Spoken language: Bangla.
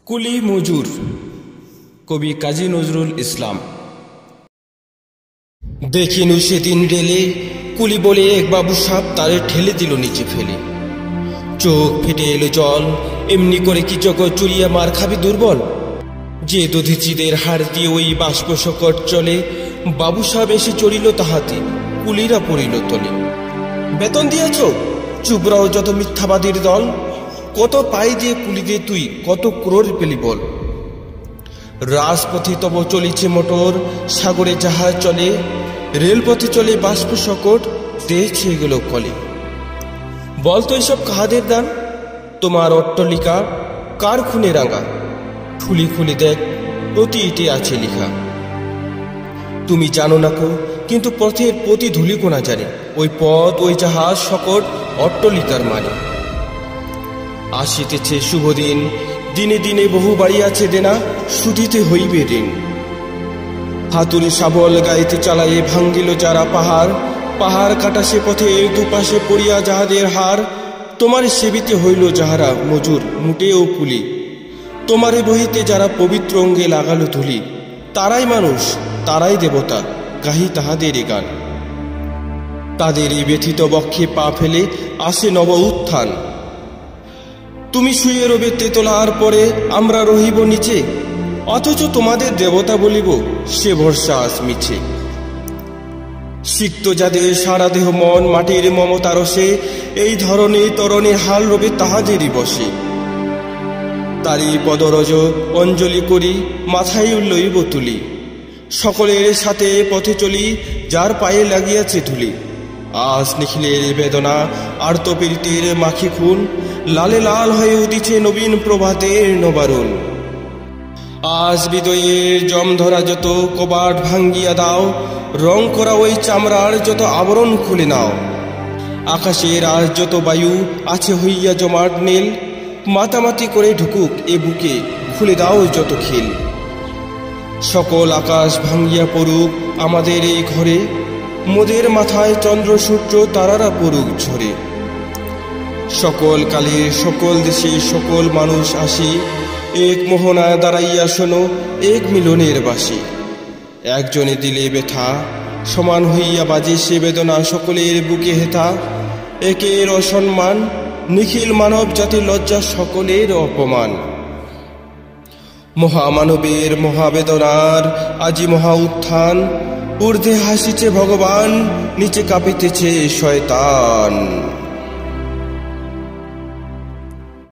কুলি মজুর, কবি কাজী নজরুল ইসলাম। দেখিনু সেদিন রেলে কুলি বলে এক বাবু সাপ তারে ঠেলে দিল নিচে ফেলে। চোখ ফেটে এলো জল, এমনি করে কি জগৎ চুরিয়া মার খাবি দুর্বল। যে দধিচিদের হাড় দিয়ে ওই বাষ্প শকট চলে, বাবু সাহেব এসে চড়িল তাহাতে, কুলিরা পড়িল তলে। বেতন দিয়েছ? চুবরাও যত মিথ্যাবাদীর দল, কত পাই দিয়ে কুলি দিয়ে তুই কত ক্রোড় পেলি বল। রাজপথে তব চলিছে মোটর, সাগরে জাহাজ চলে, রেলপথে চলে বাষ্প শকট, দেখছে গেল কলে। বলতো এসব কাহাদের দান? তোমার অট্টলিকা কার খুনে রাঙা? খুলি খুলি দেখ, প্রতি ইটে আছে লিখা। তুমি জানো না কো, কিন্তু পথের প্রতি ধূলিকণা জানে, ওই পথ ওই জাহাজ শকট অট্টলিকার মানে। আসিতেছে শুভদিন, দিনে দিনে বহু বাড়ি আছে দেনা, শুধিতে হইবে ঋণ। হাতুড়ি শাবল গাইতে চালাইয়ে ভাঙ্গিল যারা পাহাড়, পাহাড় কাটা সে পথে দুপাশে পড়িয়া যাহাদের হার। তোমারে সেবিতে হইল যাহারা মজুর মুটে ও কুলি, তোমারে বহিতে যারা পবিত্র অঙ্গে লাগালো ধুলি, তারাই মানুষ তারাই দেবতা, গাহি তাহাদেরই গান। তাদেরই ব্যথিত বক্ষে পা ফেলে আসে নব উত্থান। তুমি শুয়ে রবে তেতলার পরে, আমরা রহিব নিচে, অথচ তোমাদের দেবতা বলিব সে ভরসা আস মিছে। সিক্ত যাদের সারা দেহ মন মাটির মমতারসে, এই ধরনে তরণে হাল রবে তাহাদেরই বসে। তারই পদরজ অঞ্জলি করি, মাথায় লইব তুলি, সকলের সাথে পথে চলি, যার পায়ে লাগিয়াছে ধুলি। আজ নিখিলের বেদনা আর্তপীড়িতের মাখি খুন, লালে লাল হয়ে উদিছে নবীন প্রভাতের নবারুণ। আজ বিদয়ের জম ধরা যত কবাট ভাঙ্গিয়া দাও, রং করা ওই চামড়ার যত আবরণ খুলে নাও। আকাশের আজ যত বায়ু আছে হইয়া জমাট নীল, মাতামাতি করে ঢুকুক এ বুকে, খুলে দাও যত খিল। সকল আকাশ ভাঙ্গিয়া পড়ুক আমাদের এই ঘরে, মোদের মাথায় চন্দ্র সূর্য তারারা পড়ুক ঝরে। সকল কালে সকল দেশে সকল মানুষ আসি, এক মোহনায় দাঁড়াইয়া শোনো এক মিলনের বাসি। একজনে দিলে ব্যথা সমান হইয়া বাজে সে বেদনা সকলের বুকে হেথা। একের অসম্মান নিখিল মানব জাতির লজ্জা সকলের অপমান। মহামানবের মহাবেদনার আজি মহা উত্থান, ঊর্ধ্বে হাসিছে ভগবান, নিচে কাঁপিতেছে শয়তান।